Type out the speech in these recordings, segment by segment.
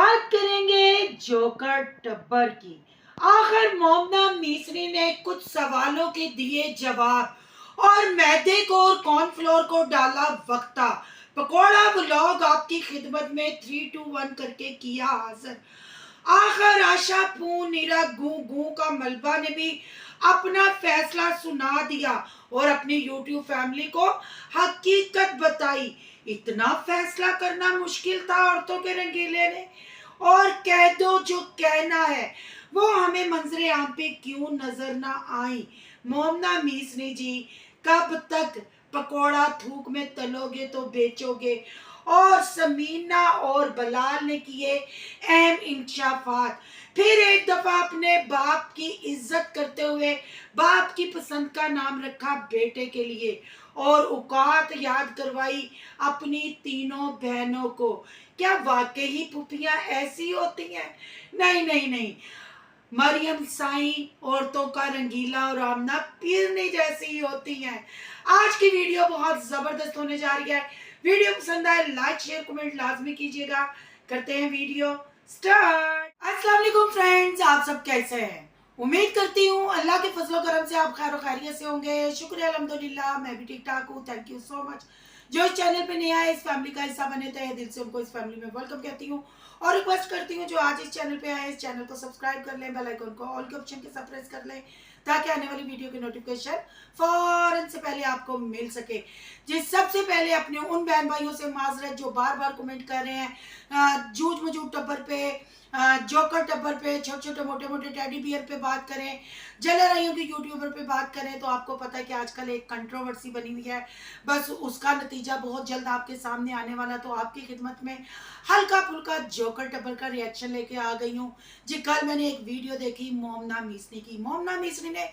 बात करेंगे जोकर टब्बर की। आखिर मोमना मिस्री ने कुछ सवालों के दिए जवाब और मैदे को और कॉर्नफ्लोर को डाला वक्ता। पकोड़ा व्लॉग आपकी खिदमत में 3 2 1 करके किया हाजिर। आखिर आशा पू नीरा गू गू का मलबा ने भी अपना फैसला सुना दिया और अपनी यूट्यूब फैमिली को हकीकत बताई। इतना फैसला करना मुश्किल था औरतों के रंगीले ने। और कह दो जो कहना है वो हमें मंजरे आम पे क्यों नजर ना आई। मोमना मीसनी जी, कब तक पकोड़ा थूक में तलोगे तो बेचोगे। और समीना और बलाल ने किए अहम इंकशाफात। फिर एक दफा अपने बाप की इज्जत करते हुए बाप की पसंद का नाम रखा बेटे के लिए और औकात याद करवाई अपनी तीनों बहनों को। क्या वाकई ही पुपियां ऐसी होती हैं? नहीं नहीं नहीं, मरियम साईं औरतों का रंगीला और आमना पीरनी जैसी ही होती हैं। आज की वीडियो बहुत जबरदस्त होने जा रही है। वीडियो पसंद आए लाइक शेयर कमेंट लाजमी कीजिएगा। करते हैं वीडियो स्टार्ट। अस्सलाम वालेकुम फ्रेंड्स, आप सब कैसे हैं? उम्मीद करती हूँ अल्लाह के फजलो करम से आप खैर खैरियत से होंगे। शुक्रिया अल्हम्दुलिल्लाह, मैं भी ठीक ठाक हूँ। Thank you so much. जो इस चैनल पे नया है, इस फैमिली का हिस्सा बने थे, दिल से उनको इस फैमिली में वेलकम कहती हूँ और रिक्वेस्ट करती हूँ जो आज इस चैनल पे आए इस चैनल को सब्सक्राइब कर लें, बेल आइकन को ऑल के ऑप्शन के साथ प्रेस कर लें ताकि आने वाली वीडियो की नोटिफिकेशन फौरन से पहले आपको मिल सके। जी, सबसे पहले अपने उन बहन भाइयों से माजरत जो बार बार कमेंट कर रहे हैं जूझ मजूद टब्बर पे, जोकर टब्बर पे, छोटे छोटे मोटे मोटे टेडी बियर पे बात करें, जलराइयों की यूट्यूबर पे बात करें, तो आपको पता है कि आजकल एक कंट्रोवर्सी बनी हुई है। बस उसका नतीजा बहुत जल्द आपके सामने आने वाला। तो आपकी खिदमत में हल्का फुल्का जोकर टब्बर का रिएक्शन लेके आ गई हूँ। जी, कल मैंने एक वीडियो देखी मोमना मिस्री की। मोमना मिस्री ने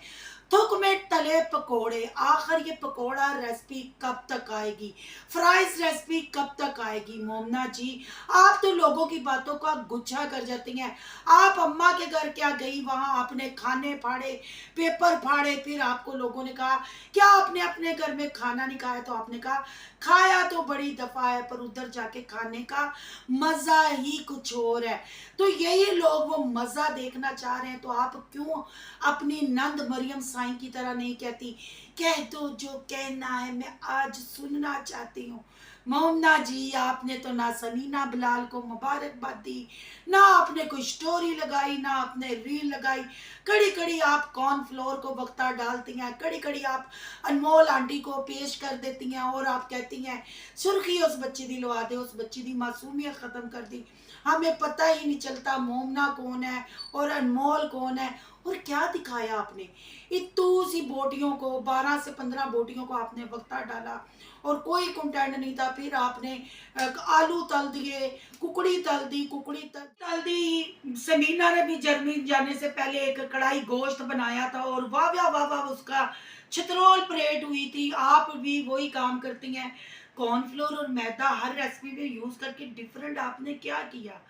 थुक में तले पकोड़े। आखिर ये पकोड़ा रेसिपी कब तक आएगी? फ्राइज रेसिपी कब तक आएगी? मोमना जी, आप तो लोगों की बातों का गुच्छा कर जाती हैं। आप अम्मा के घर क्या गई, वहां आपने खाने फाड़े, पेपर फाड़े, फिर आपको लोगों ने कहा क्या आपने अपने घर में खाना नहीं खाया, तो आपने कहा खाया तो बड़ी दफा है पर उधर जाके खाने का मजा ही कुछ और है। तो यही लोग वो मजा देखना चाह रहे हैं, तो आप क्यों अपनी नंद मरियम साईं की तरह नहीं कहती कह दो जो कहना है, मैं आज सुनना चाहती हूँ। मोमना जी, आपने तो ना समीना बिलाल को मुबारकबाद दी, ना आपने कोई स्टोरी लगाई, ना आपने रील लगाई। कड़ी कड़ी आप कॉर्नफ्लोर को बख्ता डालती हैं, कड़ी कड़ी आप अनमोल आंटी को पेश कर देती हैं और आप कहती हैं सुर्खी उस बच्ची दी लवा दे, उस बच्ची दी मासूमियत खत्म कर दी। हमें पता ही नहीं चलता मोमना कौन है और अनमोल कौन है। और क्या दिखाया आपने? इतू सी बोटियों को, 12 से 15 बोटियों को आपने वक्ता डाला और कोई कंटेंट नहीं था। फिर आपने आलू तल दिए, कुकड़ी तल दी, कुकड़ी तल दी। समीना ने भी जर्मनी जाने से पहले एक कढ़ाई गोश्त बनाया था और वाह वाह वाह वाह उसका छितरोल परेड हुई थी। आप भी वही काम करती हैं। कॉर्नफ्लोर और मैदा हर रेसिपी में यूज करके डिफरेंट आपने क्या किया?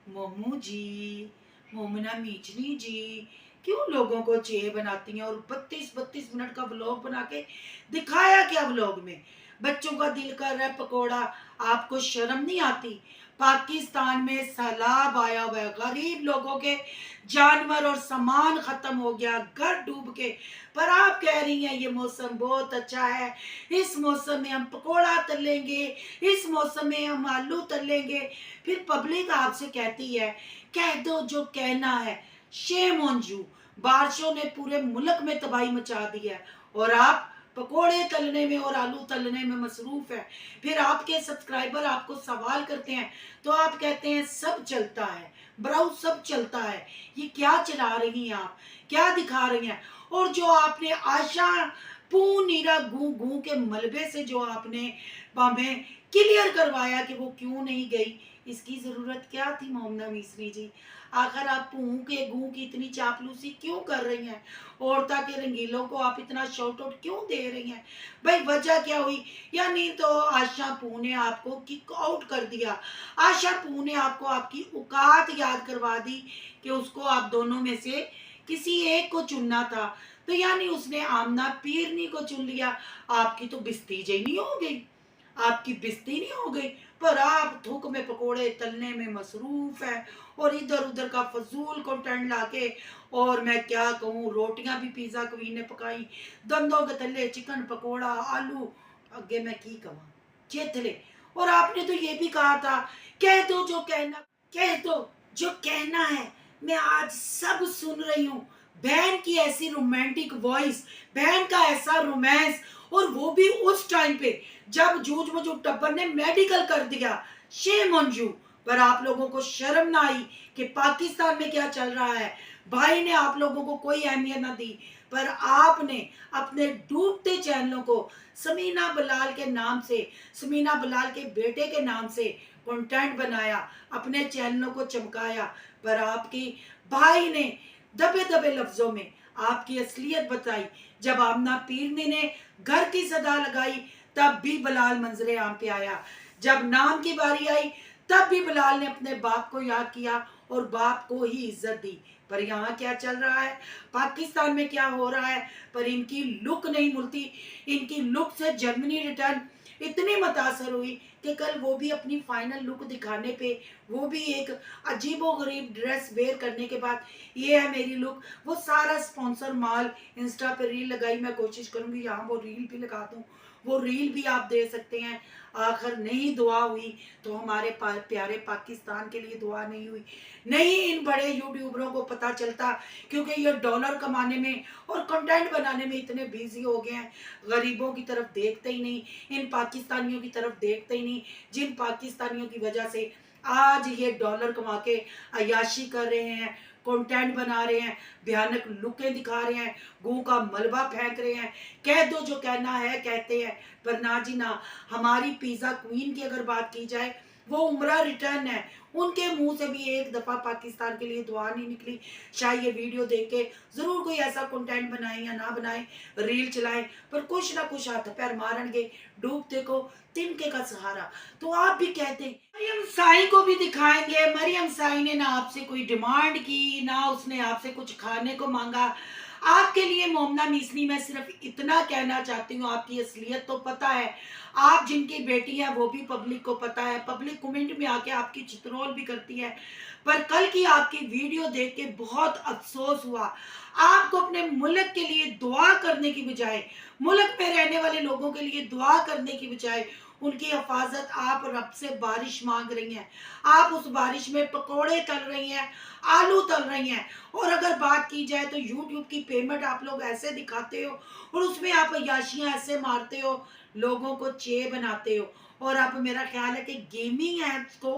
मोमू जी, मोमना मीचनी जी, क्यों लोगों को चे बनाती हैं और 32 मिनट का व्लॉग बना के दिखाया क्या व्लॉग में? बच्चों का दिल कर रहा है पकोड़ा, आपको शर्म नहीं आती? पाकिस्तान में सैलाब आया हुआ है, गरीब लोगों के जानवर और सामान खत्म हो गया, घर डूब के, पर आप कह रही हैं ये मौसम बहुत अच्छा है, इस मौसम में हम पकोड़ा तलेंगे, इस मौसम में हम आलू तलेंगे। फिर पब्लिक आपसे कहती है कह दो जो कहना है। Shame on you. बारिशों ने पूरे मुल्क में तबाही मचा दी है और आप पकोड़े तलने में और आलू तलने में मसरूफ है। फिर आपके सब्सक्राइबर आपको सवाल करते हैं तो आप कहते हैं सब चलता है, ब्राउज सब चलता है। ये क्या चला रही हैं आप, क्या दिखा रही हैं? और जो आपने आशा पू नीरा गू गू के मलबे से जो आपने हमें क्लियर करवाया कि वो क्यों नहीं गई, इसकी जरूरत क्या थी मोमना मिस्री जी? आखिर आप पू के गू की इतनी चापलूसी क्यों कर रही हैं? औरता के रंगीलों को आप इतना शॉर्ट आउट क्यों दे रही हैं? भाई वजह क्या हुई? यानी तो आशा पू ने आपको किक आउट कर दिया। आशा पू ने आपको आपकी औकात याद करवा दी कि उसको आप दोनों में से किसी एक को चुनना था। तो यानी उसने आमना पीरनी को चुन लिया। आपकी तो बिस्ती ही नहीं हो गई, आपकी बिस्ती नहीं हो गई। पर आप थूक में पकोड़े तलने में मसरूफ है और इधर उधर का फजूल कंटेंट लाके। और मैं क्या कहूँ, रोटियां भी पिज्जा क्वीन ने पकाई, दंदों के तले चिकन पकोड़ा आलू, अगे मैं की कहूँ चेतले। और आपने तो ये भी कहा था, कह दो जो कहना, कह दो जो कहना है। मैं आज सब सुन रही हूँ, बहन की ऐसी रोमांटिक वॉइस, बहन का ऐसा रोमांस, और वो भी उस टाइम पे जब जूझ मजूद टब्बर ने मेडिकल कर दिया। Shame on you. पर आप लोगों को शर्म ना आई कि पाकिस्तान में क्या चल रहा है। भाई ने आप लोगों को कोई अहमियत ना दी, पर आपने अपने डूबते चैनलों को समीना बलाल के नाम से, समीना बलाल के बेटे के नाम से कंटेंट बनाया, अपने चैनलों को चमकाया। पर आपकी भाई ने दबे दबे लफ्जों में आपकी असलियत बताई। जब आमना पीरनी ने घर की सदा लगाई, तब भी बलाल मंजरे आम पे आया। जब नाम की बारी आई, तब भी बलाल ने अपने बाप को याद किया और बाप को ही इज्जत दी। पर यहाँ क्या चल रहा है, पाकिस्तान में क्या हो रहा है, पर इनकी लुक नहीं मुलती। इनकी लुक से जर्मनी रिटर्न इतनी मुतासर हुई कि कल वो भी अपनी फाइनल लुक दिखाने पे, वो भी एक अजीबो गरीब ड्रेस वेयर करने के बाद, ये है मेरी लुक, वो सारा स्पॉन्सर माल इंस्टा पे रील लगाई। मैं कोशिश करूंगी यहाँ वो रील भी लगा दूं, वो रील भी आप दे सकते हैं। आखिर नहीं दुआ हुई तो हमारे प्यारे पाकिस्तान के लिए दुआ नहीं हुई। नहीं इन बड़े यूट्यूबरों को पता चलता, क्योंकि ये डॉलर कमाने में और कंटेंट बनाने में इतने बिजी हो गए हैं, गरीबों की तरफ देखते ही नहीं, इन पाकिस्तानियों की तरफ देखते ही नहीं, जिन पाकिस्तानियों की वजह से आज ये डॉलर कमा के अयाशी कर रहे हैं, कंटेंट बना रहे हैं, भयानक लुकें दिखा रहे हैं, गू का मलबा फेंक रहे हैं। कह दो जो कहना है कहते हैं। पर ना जी ना, हमारी पिज्जा क्वीन की अगर बात की जाए, वो उम्रा रिटर्न है, उनके मुंह से भी एक दफा पाकिस्तान के लिए दुआ नहीं निकली। शायद ये वीडियो देख के जरूर कोई ऐसा कंटेंट बनाए या ना बनाए, रील चलाएं, पर कुछ ना कुछ हाथ पैर मारनगे। डूबते को तिनके का सहारा। तो आप भी कहते हैं मरियम साई को भी दिखाएंगे। मरियम साई ने ना आपसे कोई डिमांड की, ना उसने आपसे कुछ खाने को मांगा। आपके लिए मोमना मिसरी मैं सिर्फ इतना कहना चाहती हूँ, आपकी असलियत तो पता है, आप जिनकी बेटी है वो भी पब्लिक को पता है, पब्लिक कमेंट में आके आपकी चित्रोल भी करती है। पर कल की आपकी वीडियो देख के बहुत अफसोस हुआ। आपको अपने मुल्क के लिए दुआ करने की बजाय, मुल्क में रहने वाले लोगों के लिए दुआ करने की बजाय, उनकी हिफाजत आप रब से बारिश मांग रही हैं। आप उस बारिश में पकोड़े तल रही हैं, आलू तल रही हैं। और अगर बात की जाए तो यूट्यूब की पेमेंट आप लोग ऐसे दिखाते हो और उसमें आप अय्याशियां ऐसे मारते हो, लोगों को चे बनाते हो। और अब मेरा ख्याल है कि गेमिंग ऐप्स को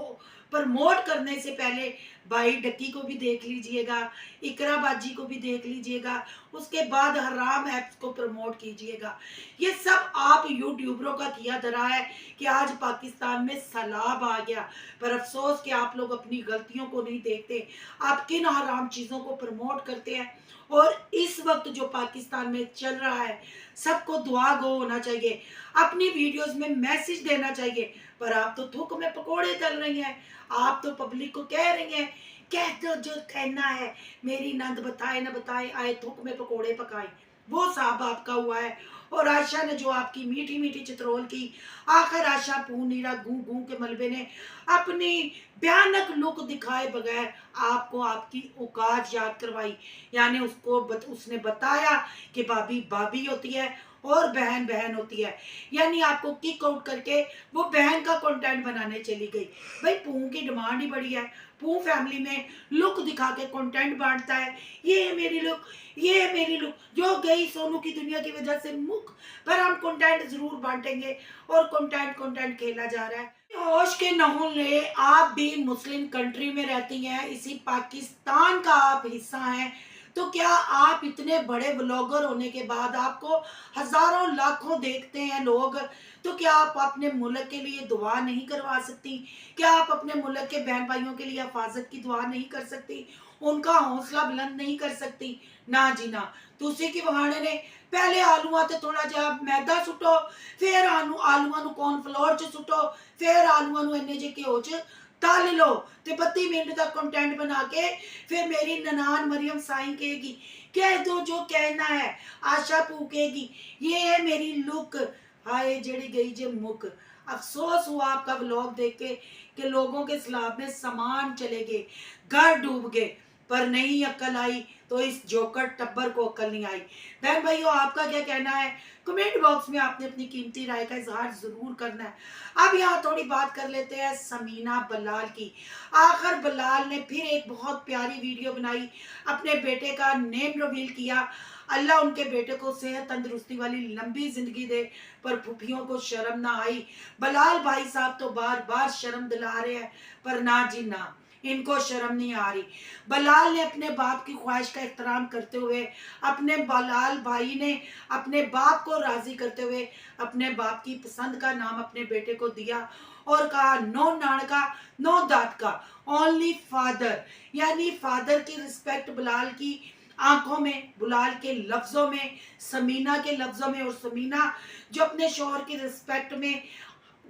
प्रमोट करने से पहले भाई डक्की को भी देख लीजिएगा, इकराबाजी को भी देख लीजिएगा, उसके बाद हराम ऐप्स को प्रमोट कीजिएगा। ये सब आप यूट्यूबरों का किया धरा है कि आज पाकिस्तान में सैलाब आ गया। पर अफसोस कि आप लोग अपनी गलतियों को नहीं देखते, आप किन हराम चीज़ों को प्रमोट करते हैं। और इस वक्त जो पाकिस्तान में चल रहा है, सबको दुआ गो होना चाहिए, अपनी वीडियोस में मैसेज देना चाहिए। पर आप तो थूक में पकोड़े तल रही हैं। आप तो पब्लिक को कह रही हैं, कह दो जो कहना है, मेरी नंद बताए न बताए आए थूक में पकोड़े पकाए। वो साहब आपका हुआ है। और आशा ने जो आपकी मीठी मीठी चित्रोल की, आखिर आशा पूनीरा गू गू के मलबे ने अपनी भयानक लुक दिखाए बगैर आपको आपकी औकात याद करवाई। यानी उसने बताया कि भाभी भाभी होती है और बहन बहन होती है। यानी आपको किक आउट करके वो बहन का कंटेंट बनाने चली गई। भाई पू की डिमांड ही बड़ी है, पू फैमिली में लुक दिखा के कंटेंट बांटता है, ये है मेरी लुक, ये है मेरी लुक, जो गई सोनू की दुनिया की वजह से मुख। पर हम कंटेंट जरूर बांटेंगे और कंटेंट कंटेंट खेला जा रहा है। होश के नहुले, आप भी मुस्लिम कंट्री में रहती हैं, इसी पाकिस्तान का आप हिस्सा हैं, तो क्या आप इतने बड़े ब्लॉगर होने के बाद, आपको हजारों लाखों देखते हैं लोग, तो क्या आप अपने मुल्क के लिए दुआ नहीं करवा सकती? क्या आप अपने मुल्क के बहन भाइयों के लिए हिफाजत की दुआ नहीं कर सकती, उनका हौसला बुलंद नहीं कर सकती? ना जी ना। तुसी की बहाने ने पहले आलूआ ते थोड़ा जा मैदा सुटो, फिर आलूआ कॉर्नफ्लोर च सुटो, फिर आलूआ इन्ने जे घ्यो च तल लो, ते 32 मिनट का कंटेंट बना के फिर मेरी ननान मरियम साई कहेगी, कह दो जो कहना है। आशा पूकेगी, ये है मेरी लुक, हाय जड़ी गई जे मुक। अफसोस हुआ आपका व्लॉग देख के कि लोगों के स्लैब में सामान चले गए, घर डूब गए, पर नहीं अक्ल आई तो इस जोकर टब्बर को अक्ल नहीं आई। बहन भाइयों, आपका क्या कहना है? कमेंट बॉक्स में आपने अपनी कीमती राय का इजहार जरूर करना है। अब यहाँ थोड़ी बात कर लेते हैं समीना बलाल की। आखिर बलाल ने फिर एक बहुत प्यारी वीडियो बनाई, अपने बेटे का नेम रिवील किया। अल्लाह उनके बेटे को सेहत तंदुरुस्ती वाली लंबी जिंदगी दे, पर फुफियों को शर्म ना आई। बलाल भाई साहब तो बार बार शर्म दिला रहे हैं, पर ना जी ना, इनको शर्म नहीं आ रही। बलाल ने अपने बाप की ख्वाहिश का एहतराम करते हुए, अपने बलाल भाई ने अपने बाप को राजी करते हुए अपने बाप की पसंद का नाम अपने बेटे को दिया और कहा नो नानका नो दाद का, ओनली फादर। यानी फादर की रिस्पेक्ट बलाल की आंखों में, बुलाल के लफ्जों में, समीना के लफ्जों में, और समीना जो अपने शोहर की रिस्पेक्ट में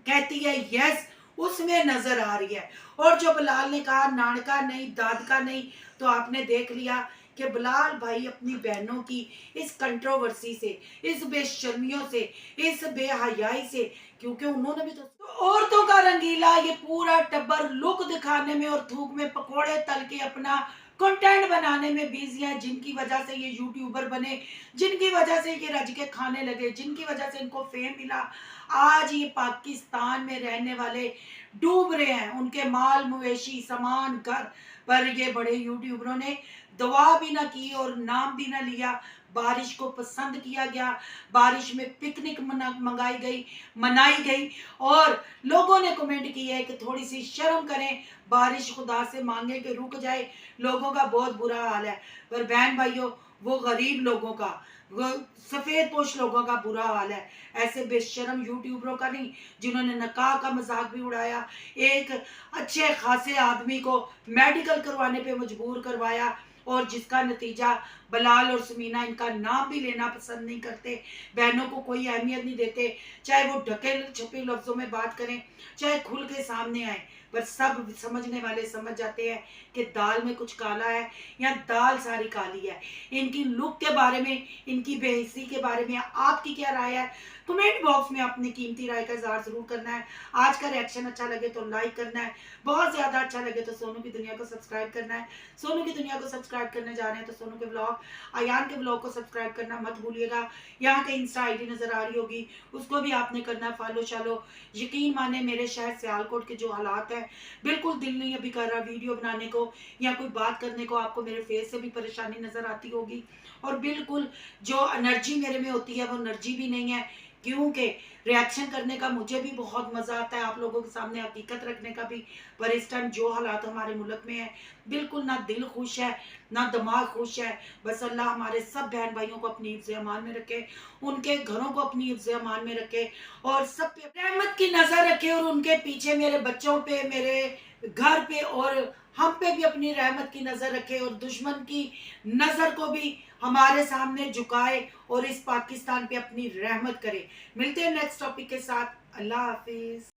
कहती है यस, उसमें नजर आ रही है। और जो बलाल ने कहा नानका नहीं दादका नहीं, तो आपने देख लिया कि बलाल भाई अपनी बहनों की इस कंट्रोवर्सी से, इस बेशर्मियों से, इस बेहयाई से, क्योंकि उन्होंने भी तो औरतों का रंगीला ये पूरा टब्बर लुक दिखाने में और थूक में पकोड़े तल के अपना कंटेंट बनाने में बिजी है, जिनकी वजह से ये यूट्यूबर बने, जिनकी वजह से ये रज के खाने लगे, जिनकी वजह से इनको फेम मिला। आज ये पाकिस्तान में रहने वाले डूब रहे हैं, उनके माल मवेशी सामान घर, पर ये बड़े यूट्यूबरों ने दुआ भी ना की और नाम भी ना लिया। बारिश को पसंद किया गया, बारिश में पिकनिक मंगाई गई, मनाई गई, और लोगों ने कमेंट किया है कि थोड़ी सी शर्म करें, बारिश खुदा से मांगे कि रुक जाए। लोगों का बहुत बुरा हाल है, पर बहन भाइयों, वो गरीब लोगों का, वो सफेद पोश लोगों का बुरा हाल है, ऐसे बेशरम यूट्यूबरों का नहीं, जिन्होंने नकाह का मजाक भी उड़ाया, एक अच्छे खासे आदमी को मेडिकल करवाने पे मजबूर करवाया, और जिसका नतीजा बलाल और समीना इनका नाम भी लेना पसंद नहीं करते, बहनों को कोई अहमियत नहीं देते, चाहे वो ढके छपे लफ्जों में बात करें, चाहे खुल के सामने आए, पर सब समझने वाले समझ जाते हैं कि दाल में कुछ काला है या दाल सारी काली है। इनकी लुक के बारे में, इनकी बेहिस्सी के बारे में आपकी क्या राय है? कमेंट बॉक्स में अपनी कीमती राय का इजहार जरूर करना है। आज का रिएक्शन अच्छा लगे तो लाइक करना है, बहुत ज्यादा अच्छा लगे तो सोनू की दुनिया को सब्सक्राइब करना है। सोनू की दुनिया को सब्सक्राइब करने जा रहे हैं तो सोनू के ब्लॉग, अयान के ब्लॉग को सब्सक्राइब करना मत भूलिएगा। यहाँ के इंस्टा आईडी नजर आ रही होगी, उसको भी आपने करना है फॉलो शालो। यकीन माने मेरे शहर सियालकोट के जो हालात है, बिल्कुल दिल नहीं अभी कर रहा वीडियो बनाने को या कोई बात करने को। आपको मेरे फेस से भी परेशानी नजर आती होगी, और बिल्कुल जो एनर्जी मेरे में होती है वो एनर्जी भी नहीं है, क्योंकि रिएक्शन करने का मुझे भी बहुत मज़ा आता है, आप लोगों के सामने हकीकत रखने का भी। पर इस टाइम जो हालात हमारे मुल्क में है, बिल्कुल ना दिल खुश है ना दिमाग खुश है। बस अल्लाह हमारे सब बहन भाइयों को अपनी हिफ्ज़ अमान में रखे, उनके घरों को अपनी हिफ्ज़ अमान में रखे, और सब पे रहमत की नज़र रखे, और उनके पीछे मेरे बच्चों पे, मेरे घर पे और हम पे भी अपनी रहमत की नज़र रखे, और दुश्मन की नज़र को भी हमारे सामने झुकाए, और इस पाकिस्तान पे अपनी रहमत करे। मिलते हैं नेक्स्ट टॉपिक के साथ। अल्लाह हाफिज।